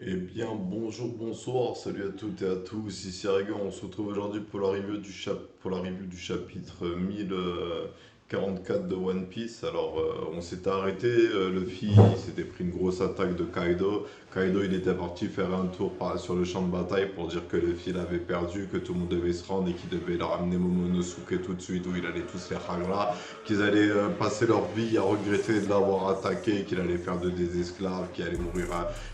Eh bien, bonjour, bonsoir, salut à toutes et à tous, ici Regan, on se retrouve aujourd'hui pour la review du chapitre 1044 de One Piece. Alors, on s'était arrêté, Luffy il s'était pris une grosse attaque de Kaido. Kaido, il était parti faire un tour sur le champ de bataille pour dire que Luffy l'avait perdu, que tout le monde devait se rendre et qu'il devait leur amener Momonosuke tout de suite, où il allait tous les Hagla, qu'ils allaient passer leur vie à regretter de l'avoir attaqué, qu'il allait faire des esclaves, qu'il allait mourir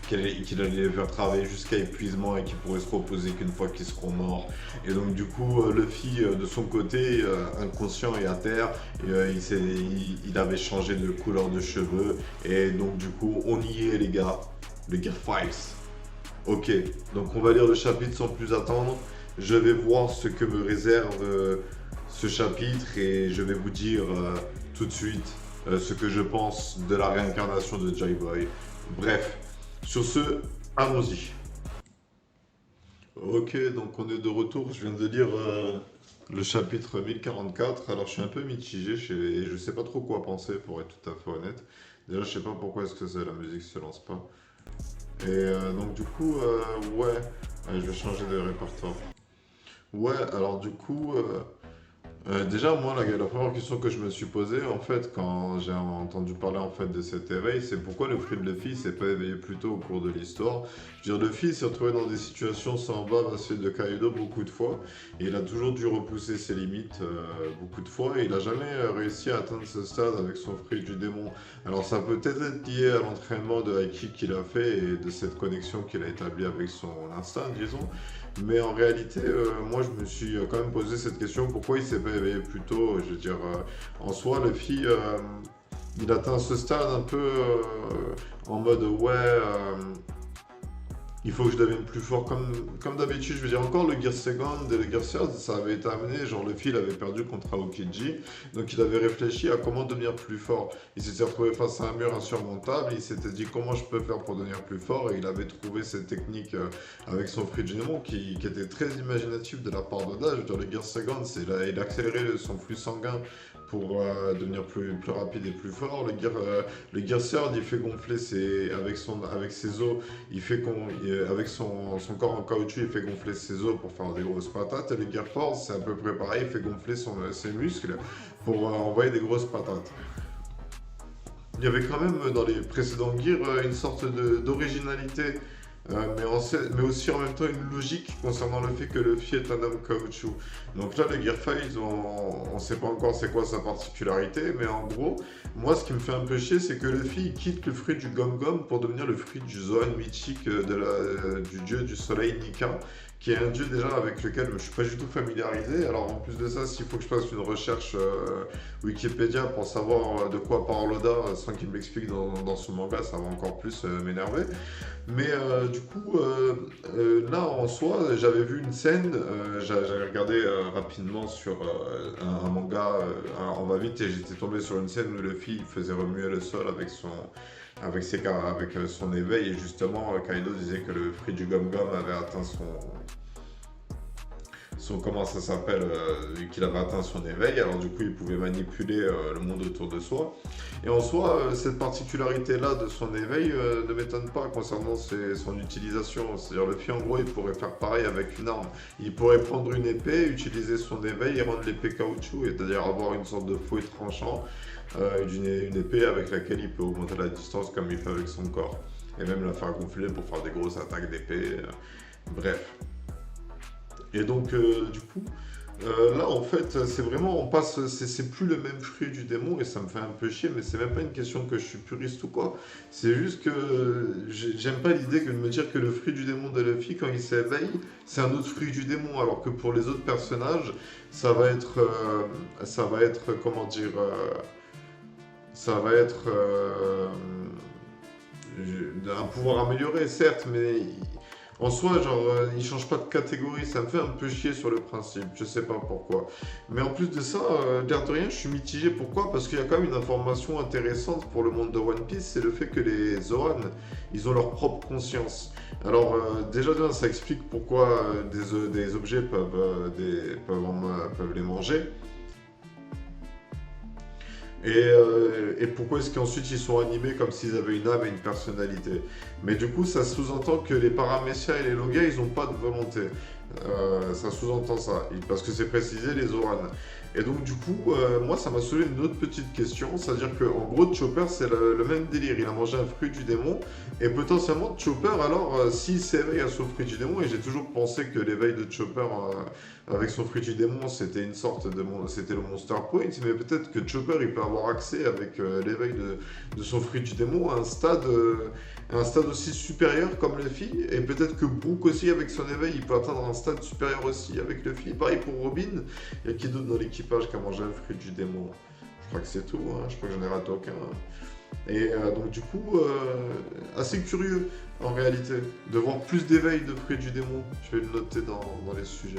qu'il allait les faire travailler jusqu'à épuisement et qu'ils pourraient se reposer qu'une fois qu'ils seront morts. Et donc du coup, Luffy, de son côté, inconscient et à terre, il avait changé de couleur de cheveux. Et donc du coup, on y est les gars, le Gear 5. Ok, donc on va lire le chapitre sans plus attendre. Je vais voir ce que me réserve ce chapitre et je vais vous dire tout de suite ce que je pense de la réincarnation de Joy Boy. Bref, sur ce, allons-y. Ok, donc on est de retour. Je viens de lire le chapitre 1044. Alors je suis un peu mitigé et je sais pas trop quoi penser pour être tout à fait honnête. Déjà, je sais pas pourquoi est-ce que la musique se lance pas. Et donc du coup, ouais, je vais changer de répertoire. Ouais, alors du coup, déjà, moi, la première question que je me suis posée, en fait, quand j'ai entendu parler en fait de cet éveil, c'est pourquoi le fruit de Luffy s'est pas éveillé plus tôt au cours de l'histoire. Je veux dire, Luffy s'est retrouvé dans des situations semblables à celles de Kaido beaucoup de fois, et il a toujours dû repousser ses limites beaucoup de fois, et il a jamais réussi à atteindre ce stade avec son fruit du démon. Alors, ça peut peut-être être lié à l'entraînement de Haki qu'il a fait et de cette connexion qu'il a établie avec son instinct, disons. Mais en réalité, moi je me suis quand même posé cette question, pourquoi il s'est pas éveillé plus tôt? Je veux dire, en soi, le fille, il atteint ce stade un peu en mode ouais, il faut que je devienne plus fort comme d'habitude. Je veux dire, encore le Gear Second et le Gear Third, ça avait été amené, genre le fil avait perdu contre Aokiji, donc il avait réfléchi à comment devenir plus fort. Il s'était retrouvé face à un mur insurmontable, il s'était dit comment je peux faire pour devenir plus fort, et il avait trouvé cette technique avec son fruit de génémon qui était très imaginatif de la part d'Oda. Je veux dire, le Gear Second, il a accéléré son flux sanguin pour devenir plus rapide et plus fort. Le Gear Third, il fait gonfler avec ses os, avec son corps en caoutchouc, il fait gonfler ses os pour faire des grosses patates. Et le Gear Force, c'est à peu près pareil, il fait gonfler ses muscles pour envoyer des grosses patates. Il y avait quand même dans les précédents Gears une sorte d'originalité, mais aussi en même temps une logique concernant le fait que Luffy est un homme caoutchouc. Donc là, le Gear 5, on ne sait pas encore c'est quoi sa particularité, mais en gros, moi ce qui me fait un peu chier, c'est que Luffy il quitte le fruit du Gum Gum pour devenir le fruit du Zoan mythique du dieu du soleil Nika, qui est un dieu déjà avec lequel je ne suis pas du tout familiarisé. Alors en plus de ça, s'il faut que je fasse une recherche Wikipédia pour savoir de quoi parle Oda sans qu'il me l'explique dans son manga, ça va encore plus m'énerver. Mais du coup, là en soi, j'avais vu une scène, j'avais regardé rapidement sur un manga en va-vite et j'étais tombé sur une scène où Luffy faisait remuer le sol avec son éveil, et justement Kaido disait que le fruit du Gum Gum avait atteint comment ça s'appelle, qu'il avait atteint son éveil, alors du coup il pouvait manipuler le monde autour de soi. Et en soi, cette particularité-là de son éveil ne m'étonne pas concernant son utilisation. C'est-à-dire le Luffy en gros il pourrait faire pareil avec une arme. Il pourrait prendre une épée, utiliser son éveil et rendre l'épée caoutchouc, c'est-à-dire avoir une sorte de fouet tranchant, une épée avec laquelle il peut augmenter la distance comme il fait avec son corps. Et même la faire gonfler pour faire des grosses attaques d'épée. Bref. Et donc, du coup, là, en fait, c'est vraiment, c'est plus le même fruit du démon, et ça me fait un peu chier, mais c'est même pas une question que je suis puriste ou quoi. C'est juste que j'aime pas l'idée de me dire que le fruit du démon de Luffy, quand il s'éveille, c'est un autre fruit du démon, alors que pour les autres personnages, comment dire, ça va être un pouvoir amélioré, certes, mais en soi, genre, il change pas de catégorie, ça me fait un peu chier sur le principe, je sais pas pourquoi. Mais en plus de ça, l'air de rien, je suis mitigé. Pourquoi? Parce qu'il y a quand même une information intéressante pour le monde de One Piece, c'est le fait que les Zoan, ils ont leur propre conscience. Alors, déjà, ça explique pourquoi des objets peuvent les manger. Et pourquoi est-ce qu'ensuite ils sont animés comme s'ils avaient une âme et une personnalité? Mais du coup, ça sous-entend que les Paramécia et les Logia, ils n'ont pas de volonté. Ça sous-entend ça, parce que c'est précisé les Zoran. Et donc du coup, moi ça m'a soulevé une autre petite question, c'est-à-dire qu'en gros Chopper c'est le même délire, il a mangé un fruit du démon, et potentiellement Chopper alors s'il s'éveille à son fruit du démon, et j'ai toujours pensé que l'éveil de Chopper avec son fruit du démon c'était une sorte de c'était le Monster Point, mais peut-être que Chopper il peut avoir accès avec l'éveil de son fruit du démon à un stade aussi supérieur comme Luffy, et peut-être que Brook aussi avec son éveil il peut atteindre un stade supérieur aussi avec Luffy, pareil pour Robin. Il y a qui d'autre dans l'équipage qui a mangé un fruit du démon? Je crois que c'est tout, hein. Je crois que j'en ai raté aucun, hein. Et donc du coup, assez curieux en réalité de voir plus d'éveil de fruits du démon. Je vais le noter dans les sujets.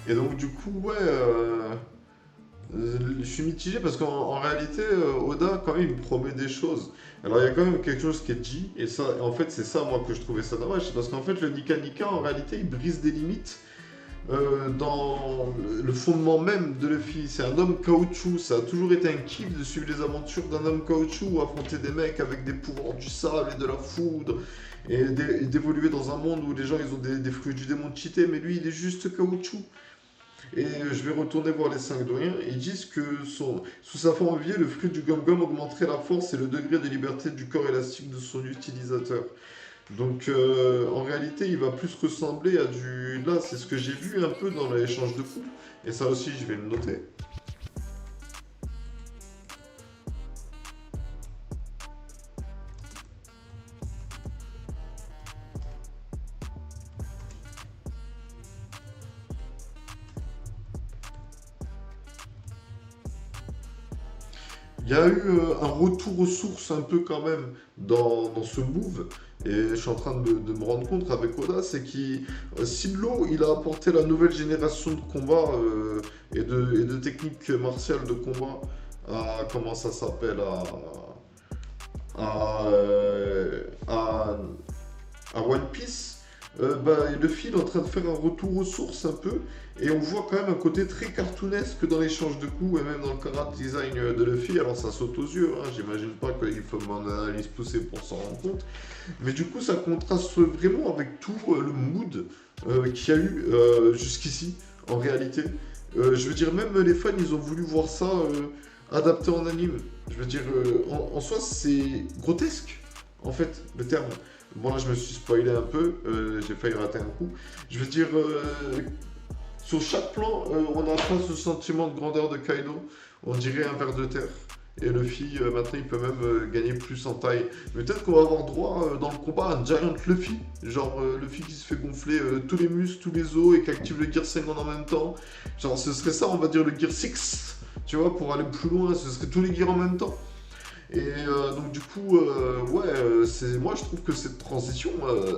Et donc du coup, ouais, je suis mitigé parce qu'en réalité, Oda, quand même, il me promet des choses. Alors, il y a quand même quelque chose qui est dit, et ça, en fait, c'est ça, moi, que je trouvais ça dommage. C'est parce qu'en fait, le Nika Nika, en réalité, il brise des limites dans le fondement même de Luffy. C'est un homme caoutchouc. Ça a toujours été un kiff de suivre les aventures d'un homme caoutchouc, affronter des mecs avec des pouvoirs du sable et de la foudre, et d'évoluer dans un monde où les gens, ils ont des fruits du démon cheatés, mais lui, il est juste caoutchouc. Et je vais retourner voir les 5 doyens. Ils disent que sous sa forme vie, le fruit du gum-gum augmenterait la force et le degré de liberté du corps élastique de son utilisateur. Donc en réalité, il va plus ressembler à du... Là, c'est ce que j'ai vu un peu dans l'échange de coups. Et ça aussi, je vais le noter. Il y a eu un retour aux sources un peu quand même dans ce move. Et je suis en train de me rendre compte avec Oda, c'est qu'il Siblo, il a apporté la nouvelle génération de combats et de techniques martiales de combat à comment ça s'appelle à, à, à One Piece. Luffy il est en train de faire un retour aux sources un peu, et on voit quand même un côté très cartoonesque dans l'échange de coups et même dans le character design de Luffy. Alors ça saute aux yeux, hein. J'imagine pas qu'il faut une analyse poussée pour s'en rendre compte, mais du coup ça contraste vraiment avec tout le mood qu'il y a eu jusqu'ici en réalité. Je veux dire, même les fans ils ont voulu voir ça adapté en anime. Je veux dire, en soi c'est grotesque en fait le terme. Bon, là, je me suis spoilé un peu, j'ai failli rater un coup. Je veux dire, sur chaque plan, on n'a pas ce sentiment de grandeur de Kaido. On dirait un ver de terre. Et Luffy, maintenant, il peut même gagner plus en taille. Mais peut-être qu'on va avoir droit dans le combat à un Giant Luffy. Genre, Luffy qui se fait gonfler tous les muscles, tous les os et qui active le Gear Sengon en même temps. Genre, ce serait ça, on va dire le Gear 6. Tu vois, pour aller plus loin, ce serait tous les gears en même temps. Et donc du coup, ouais, moi je trouve que cette transition,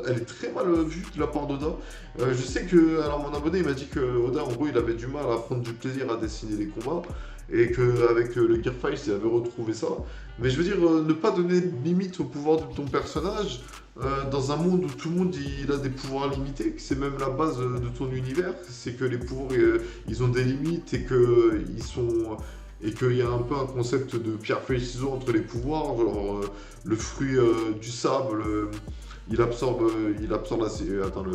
elle est très mal vue de la part d'Oda. Je sais que, alors mon abonné il m'a dit que Oda en gros il avait du mal à prendre du plaisir à dessiner les combats et qu'avec le Gear Fight il avait retrouvé ça. Mais je veux dire, ne pas donner de limite au pouvoir de ton personnage dans un monde où tout le monde il a des pouvoirs limités, que c'est même la base de ton univers, c'est que les pouvoirs ils ont des limites et que ils sont et qu'il y a un peu un concept de pierre feuille ciseaux entre les pouvoirs, genre le fruit du sable, il absorbe attends,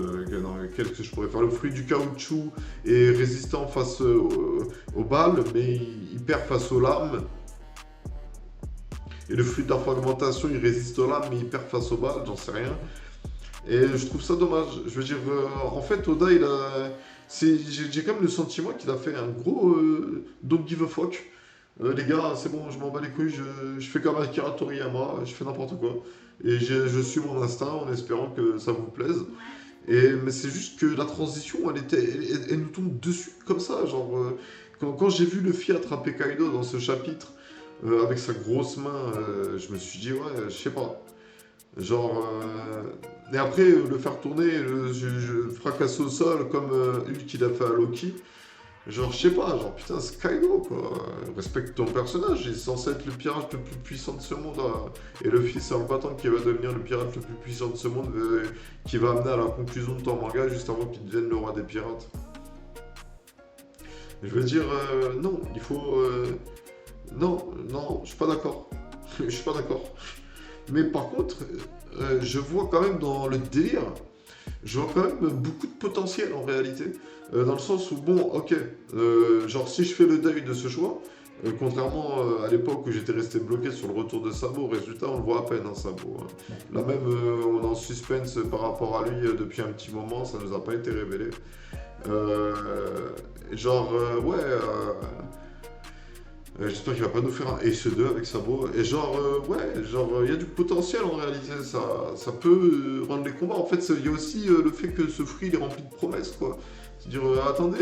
quel que je pourrais faire, le fruit du caoutchouc est résistant face aux balles, mais il perd face aux lames. Et le fruit de la fragmentation, il résiste aux lames, mais il perd face aux balles, j'en sais rien. Et je trouve ça dommage. Je veux dire, en fait, Oda, j'ai quand même le sentiment qu'il a fait un gros don't give a fuck. Les gars, c'est bon, je m'en bats les couilles, je fais comme Akira Toriyama, je fais n'importe quoi. Et je suis mon instinct en espérant que ça vous plaise. Mais c'est juste que la transition, elle nous tombe dessus comme ça. Genre, quand j'ai vu Luffy attraper Kaido dans ce chapitre, avec sa grosse main, je me suis dit, ouais, je sais pas. Genre, et après, le faire tourner, je fracasser au sol comme Hulk il a fait à Loki. Genre, je sais pas, genre, putain, c'est Kaido, quoi. Respecte ton personnage, il est censé être le pirate le plus puissant de ce monde. Et Luffy, c'est un battant qui va devenir le pirate le plus puissant de ce monde, qui va amener à la conclusion de ton manga juste avant qu'il devienne le roi des pirates. Je veux dire, non, il faut. Non, non, je suis pas d'accord. Je suis pas d'accord. Mais par contre, je vois quand même dans le délire, je vois quand même beaucoup de potentiel en réalité. Dans le sens où, bon, ok, genre si je fais le deuil de ce choix, contrairement à l'époque où j'étais resté bloqué sur le retour de Sabo, résultat on le voit à peine, hein, Sabo. Hein. Là même, on est en suspense par rapport à lui depuis un petit moment, ça nous a pas été révélé. Euh, ouais, j'espère qu'il va pas nous faire un Ace 2 avec Sabo. Et genre, ouais, genre, il y a du potentiel en réalité. Ça peut rendre les combats. En fait, il y a aussi le fait que ce fruit il est rempli de promesses, quoi. C'est-à-dire, attendez,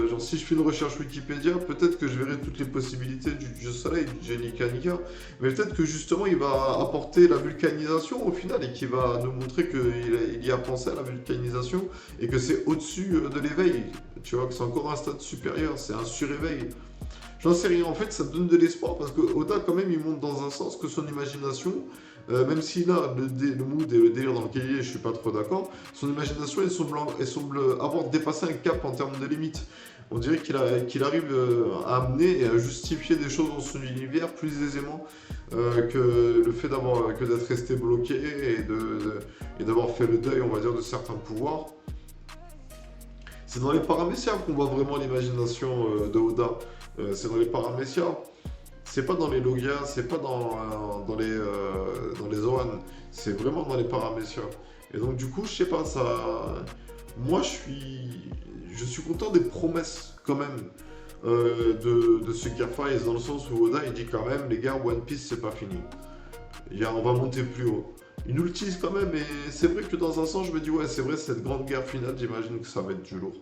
genre, si je fais une recherche Wikipédia, peut-être que je verrai toutes les possibilités du dieu soleil, du génie Kanika. Mais peut-être que justement, il va apporter la vulcanisation au final et qu'il va nous montrer qu'il y a pensé à la vulcanisation et que c'est au-dessus de l'éveil. Tu vois, que c'est encore un stade supérieur, c'est un suréveil. J'en sais rien, en fait, ça donne de l'espoir parce que Oda, quand même, il monte dans un sens que son imagination, même si là, le mood et le délire dans lequel il est, je suis pas trop d'accord, son imagination, elle semble avoir dépassé un cap en termes de limites. On dirait qu'il arrive à amener et à justifier des choses dans son univers plus aisément que le fait d'être resté bloqué et d'avoir fait le deuil, on va dire, de certains pouvoirs. C'est dans les paramécias qu'on voit vraiment l'imagination de Oda. C'est dans les paramécias. C'est pas dans les logias, c'est pas dans les Zoan. C'est vraiment dans les paramécias. Et donc du coup, je sais pas, ça. Moi, je suis content des promesses quand même de ce Gear Fight, dans le sens où Oda il dit quand même, les gars, One Piece c'est pas fini. On va monter plus haut. Il nous le tease quand même, et c'est vrai que dans un sens, je me dis, ouais, c'est vrai, cette grande guerre finale, j'imagine que ça va être du lourd.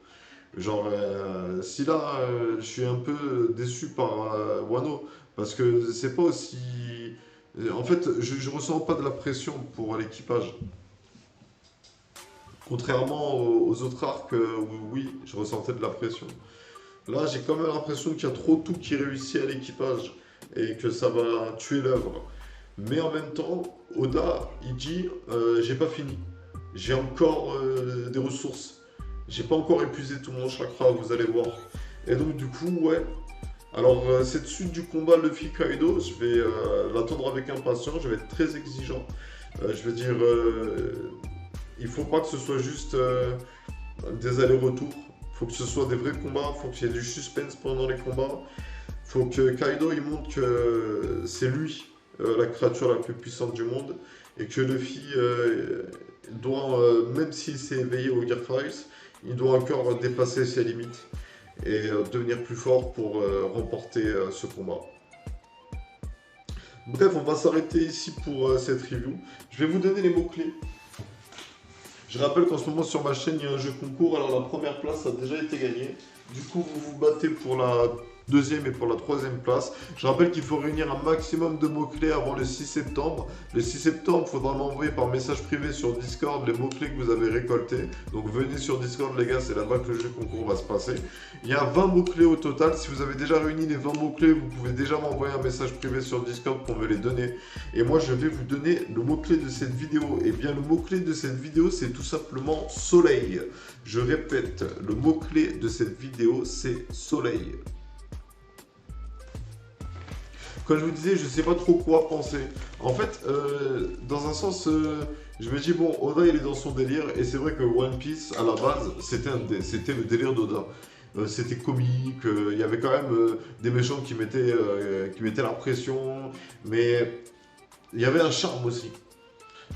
Genre, si là, je suis un peu déçu par Wano, parce que c'est pas aussi. En fait, je ressens pas de la pression pour l'équipage. Contrairement aux autres arcs où, oui, je ressentais de la pression. Là, j'ai quand même l'impression qu'il y a trop tout qui réussit à l'équipage et que ça va tuer l'œuvre. Mais en même temps, Oda, il dit j'ai pas fini. J'ai encore des ressources. J'ai pas encore épuisé tout mon chakra, vous allez voir. Et donc, du coup, ouais. Alors, cette suite du combat Luffy Kaido, je vais l'attendre avec impatience. Je vais être très exigeant. Je veux dire, il faut pas que ce soit juste des allers-retours. Il faut que ce soit des vrais combats. Il faut qu'il y ait du suspense pendant les combats. Il faut que Kaido il montre que c'est lui la créature la plus puissante du monde et que Luffy doit, même s'il s'est éveillé au Gear Fight, il doit encore dépasser ses limites et devenir plus fort pour remporter ce combat. Bref, on va s'arrêter ici pour cette review. Je vais vous donner les mots-clés. Je rappelle qu'en ce moment sur ma chaîne, il y a un jeu concours. Alors la première place a déjà été gagnée. Du coup, vous vous battez pour la deuxième et pour la troisième place. Je rappelle qu'il faut réunir un maximum de mots-clés avant le 6 septembre. Le 6 septembre, il faudra m'envoyer par message privé sur Discord les mots-clés que vous avez récoltés. Donc venez sur Discord les gars, c'est là-bas que le jeu concours va se passer. Il y a 20 mots-clés au total. Si vous avez déjà réuni les 20 mots-clés, vous pouvez déjà m'envoyer un message privé sur Discord pour me les donner. Et moi, je vais vous donner le mot-clé de cette vidéo. Et bien, le mot-clé de cette vidéo, c'est tout simplement soleil. Je répète, le mot-clé de cette vidéo, c'est soleil. Comme je vous disais, je ne sais pas trop quoi penser. En fait, dans un sens, je me dis, bon, Oda, il est dans son délire. Et c'est vrai que One Piece, à la base, c'était le délire d'Oda. C'était comique, il y avait quand même des méchants qui mettaient la pression. Mais il y avait un charme aussi.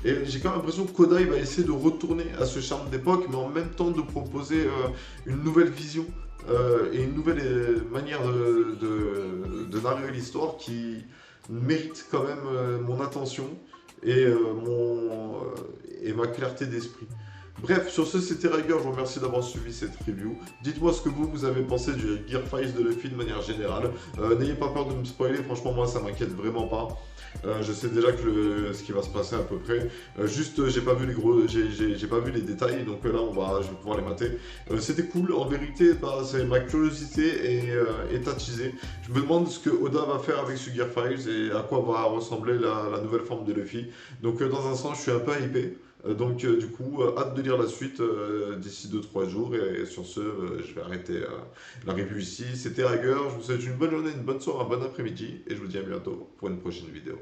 Et j'ai quand même l'impression que Koda il va essayer de retourner à ce charme d'époque, mais en même temps de proposer une nouvelle vision et une nouvelle manière de narrer l'histoire qui mérite quand même mon attention et ma clarté d'esprit. Bref, sur ce, c'était Raiger, je vous remercie d'avoir suivi cette review. Dites-moi ce que vous avez pensé du Gear 5 de Luffy de manière générale. N'ayez pas peur de me spoiler, franchement moi ça m'inquiète vraiment pas. Je sais déjà ce qui va se passer à peu près. Juste, j'ai pas vu j'ai pas vu les détails, donc là je vais pouvoir les mater. C'était cool, en vérité, bah, ma curiosité est attisée. Je me demande ce que Oda va faire avec ce Gear 5 et à quoi va ressembler la nouvelle forme de Luffy. Donc dans un sens, je suis un peu hypé. Du coup, hâte de lire la suite d'ici 2 3 jours. Et sur ce, je vais arrêter la review ici. C'était Rager, je vous souhaite une bonne journée, une bonne soirée, un bon après-midi. Et je vous dis à bientôt pour une prochaine vidéo.